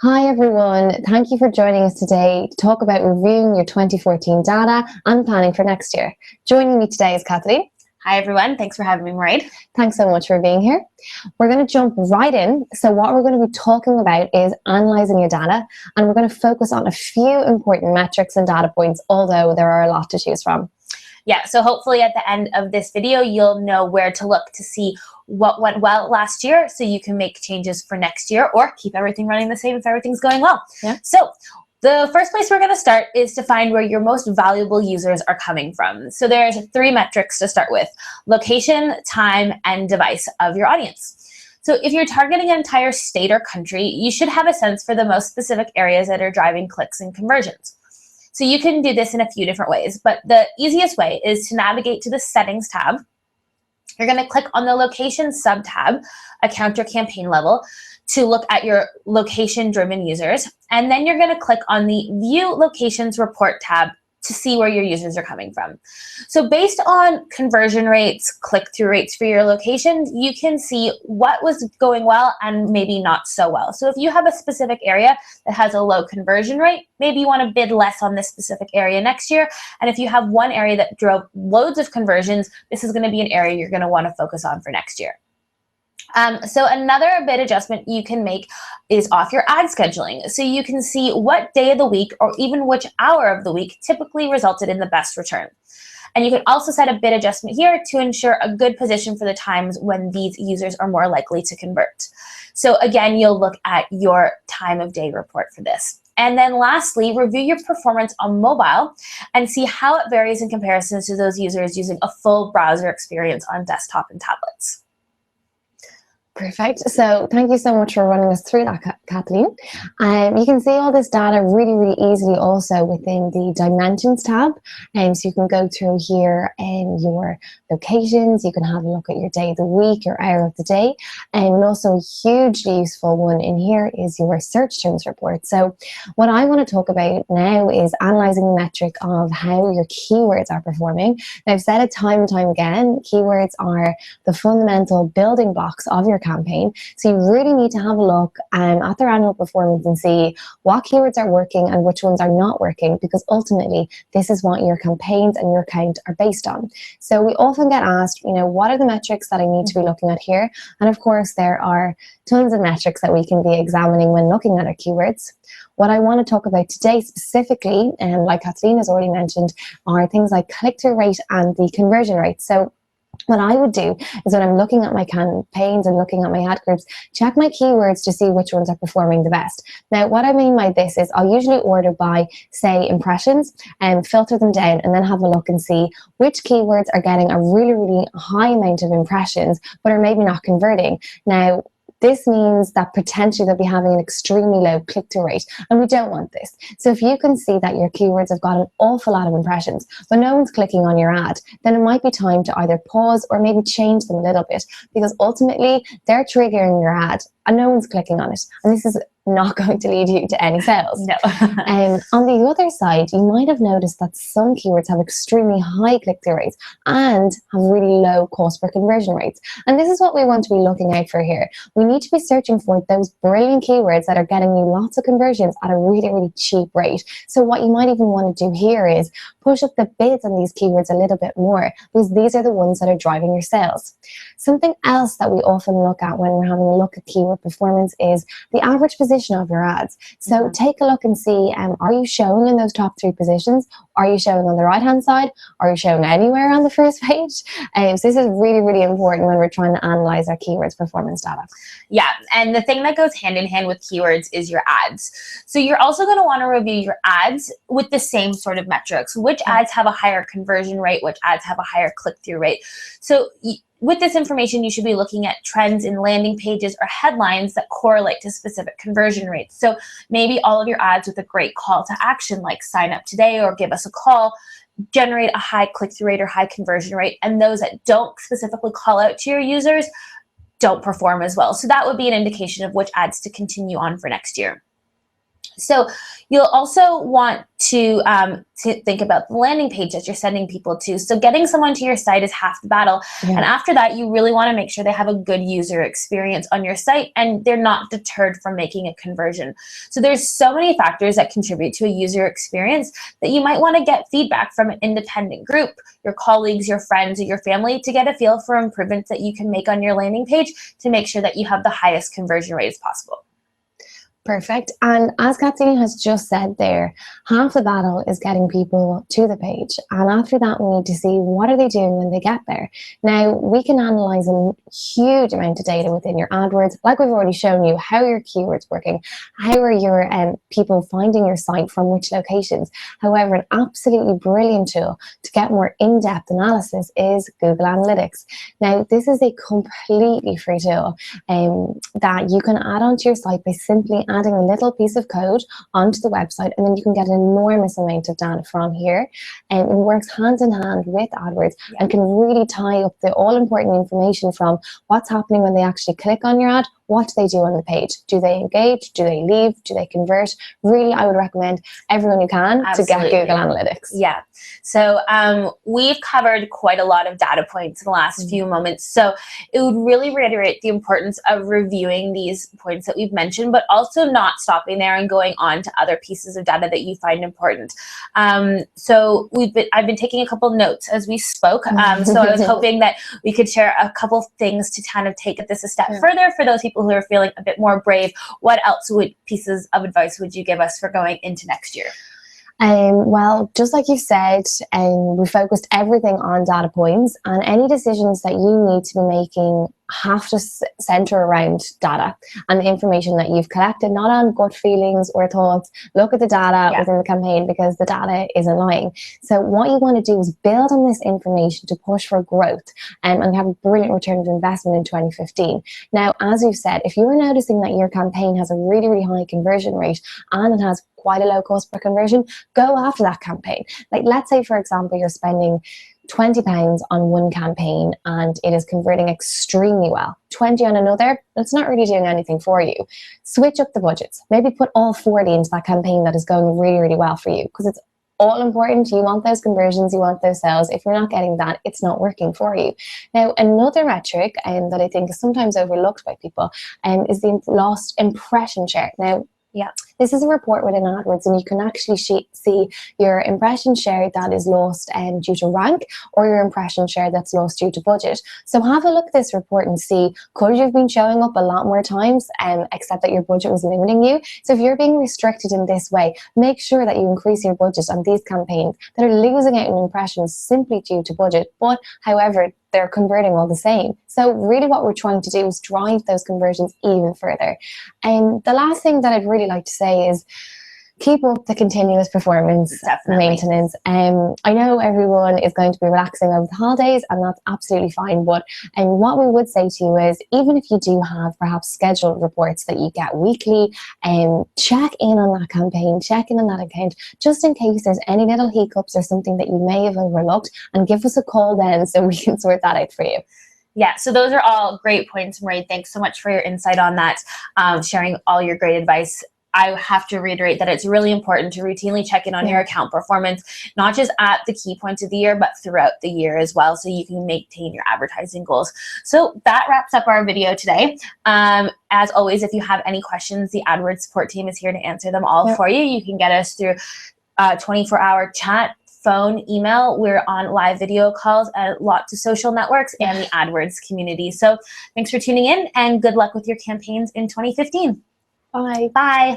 Hi everyone, thank you for joining us today to talk about reviewing your 2014 data and planning for next year. Joining me today is Kathleen. Hi everyone, thanks for having me, Mairead. Thanks so much for being here. We're going to jump right in. So what we're going to be talking about is analysing your data, and we're going to focus on a few important metrics and data points, although there are a lot to choose from. Yeah, so hopefully at the end of this video, you'll know where to look to see what went well last year so you can make changes for next year or keep everything running the same if everything's going well. Yeah. So the first place we're going to start is to find where your most valuable users are coming from. So there's 3 metrics to start with: location, time, and device of your audience. So if you're targeting an entire state or country, you should have a sense for the most specific areas that are driving clicks and conversions. So you can do this in a few different ways, but the easiest way is to navigate to the Settings tab. You're going to click on the Location sub-tab, Account or Campaign Level, to look at your location-driven users. And then you're going to click on the View Locations Report tab to see where your users are coming from. So based on conversion rates, click-through rates for your locations, you can see what was going well and maybe not so well. So if you have a specific area that has a low conversion rate, maybe you want to bid less on this specific area next year. And if you have one area that drove loads of conversions, this is going to be an area you're going to want to focus on for next year. So another bid adjustment you can make is off your ad scheduling. So you can see what day of the week or even which hour of the week typically resulted in the best return. And you can also set a bid adjustment here to ensure a good position for the times when these users are more likely to convert. So again, you'll look at your time of day report for this. And then lastly, review your performance on mobile and see how it varies in comparison to those users using a full browser experience on desktop and tablets. Perfect. So thank you so much for running us through that, Kathleen. You can see all this data really easily also within the Dimensions tab. So you can go through here and your locations, you can have a look at your day of the week, your hour of the day, and also a hugely useful one in here is your search terms report. So what I want to talk about now is analysing the metric of how your keywords are performing. Now, I've said it time and time again, keywords are the fundamental building blocks of your campaign. So you really need to have a look at their annual performance and see what keywords are working and which ones are not working, because ultimately this is what your campaigns and your account are based on. So we often get asked, what are the metrics that I need to be looking at here? And of course, there are tons of metrics that we can be examining when looking at our keywords. What I want to talk about today specifically, and like Kathleen has already mentioned, are things like click-through rate and the conversion rate. So what I would do is when I'm looking at my campaigns and looking at my ad groups, check my keywords to see which ones are performing the best. Now, what I mean by this is I'll usually order by, say, impressions and filter them down and then have a look and see which keywords are getting a really high amount of impressions but are maybe not converting. Now, this means that potentially they'll be having an extremely low click-through rate, and we don't want this. So if you can see that your keywords have got an awful lot of impressions, but no one's clicking on your ad, then it might be time to either pause or maybe change them a little bit, because ultimately they're triggering your ad and no one's clicking on it. And this is not going to lead you to any sales. No. On the other side, you might have noticed that some keywords have extremely high click-through rates and have really low cost per conversion rates. And this is what we want to be looking out for here. We need to be searching for those brilliant keywords that are getting you lots of conversions at a really cheap rate. So what you might even want to do here is push up the bids on these keywords a little bit more, because these are the ones that are driving your sales. Something else that we often look at when we're having a look at keyword performance is the average position of your ads. So take a look and see, are you showing in those top 3 positions? Are you showing on the right hand side? Are you showing anywhere on the first page? So this is really important when we're trying to analyze our keywords performance data. Yeah, and the thing that goes hand in hand with keywords is your ads. So you're also going to want to review your ads with the same sort of metrics. Which ads have a higher conversion rate? Which ads have a higher click-through rate? So with this information, you should be looking at trends in landing pages or headlines that correlate to specific conversion rates. So maybe all of your ads with a great call to action, like sign up today or give us a call, generate a high click-through rate or high conversion rate. And those that don't specifically call out to your users don't perform as well. So that would be an indication of which ads to continue on for next year. So you'll also want to think about the landing page that you're sending people to. So getting someone to your site is half the battle. Yeah. And after that, you really want to make sure they have a good user experience on your site and they're not deterred from making a conversion. So there's so many factors that contribute to a user experience that you might want to get feedback from an independent group, your colleagues, your friends, or your family, to get a feel for improvements that you can make on your landing page to make sure that you have the highest conversion rates possible. Perfect. And as Kathleen has just said there, half the battle is getting people to the page. And after that, we need to see what are they doing when they get there. Now, we can analyze a huge amount of data within your AdWords. Like we've already shown you, how are your keywords working? How are your people finding your site from which locations? However, an absolutely brilliant tool to get more in-depth analysis is Google Analytics. Now, this is a completely free tool that you can add onto your site by simply adding a little piece of code onto the website, and then you can get an enormous amount of data from here. And it works hand in hand with AdWords and can really tie up the all-important information from what's happening when they actually click on your ad. What do they do on the page? Do they engage? Do they leave? Do they convert? Really, I would recommend everyone who can to get Google Analytics. Yeah. So we've covered quite a lot of data points in the last few moments. So it would really reiterate the importance of reviewing these points that we've mentioned, but also not stopping there and going on to other pieces of data that you find important. So I've been taking a couple notes as we spoke. So I was hoping that we could share a couple things to kind of take this a step further for those people who are feeling a bit more brave. What else pieces of advice would you give us for going into next year? Well, just like you said, we focused everything on data points, and any decisions that you need to be making have to center around data and the information that you've collected, not on gut feelings or thoughts. Look at the data within the campaign, because the data isn't lying. So what you want to do is build on this information to push for growth and have a brilliant return of investment in 2015. Now, as we've said, if you're noticing that your campaign has a really, really high conversion rate and it has quite a low cost per conversion, go after that campaign. Like, let's say, for example, you're spending £20 on one campaign and it is converting extremely well. 20 on another, it's not really doing anything for you. Switch up the budgets. Maybe put all 40 into that campaign that is going really, really well for you, because it's all important. You want those conversions, you want those sales. If you're not getting that, it's not working for you. Now, another metric that I think is sometimes overlooked by people is the lost impression share. Now, this is a report within AdWords, and you can actually see your impression share that is lost due to rank, or your impression share that's lost due to budget. So have a look at this report and see, could you have been showing up a lot more times, except that your budget was limiting you? So if you're being restricted in this way, make sure that you increase your budget on these campaigns that are losing out on impressions simply due to budget, but however, they're converting all the same. So really what we're trying to do is drive those conversions even further. And the last thing that I'd really like to say is keep up the continuous performance maintenance. I know everyone is going to be relaxing over the holidays, and that's absolutely fine. But what we would say to you is, even if you do have perhaps scheduled reports that you get weekly, check in on that campaign, check in on that account, just in case there's any little hiccups or something that you may have overlooked, and give us a call then so we can sort that out for you. Yeah, so those are all great points, Marie. Thanks so much for your insight on that, sharing all your great advice. I have to reiterate that it's really important to routinely check in on your account performance, not just at the key points of the year, but throughout the year as well, so you can maintain your advertising goals. So that wraps up our video today. As always, if you have any questions, the AdWords support team is here to answer them all for you. You can get us through 24-hour chat, phone, email. We're on live video calls at lots of social networks and the AdWords community. So thanks for tuning in, and good luck with your campaigns in 2015. Bye. Bye.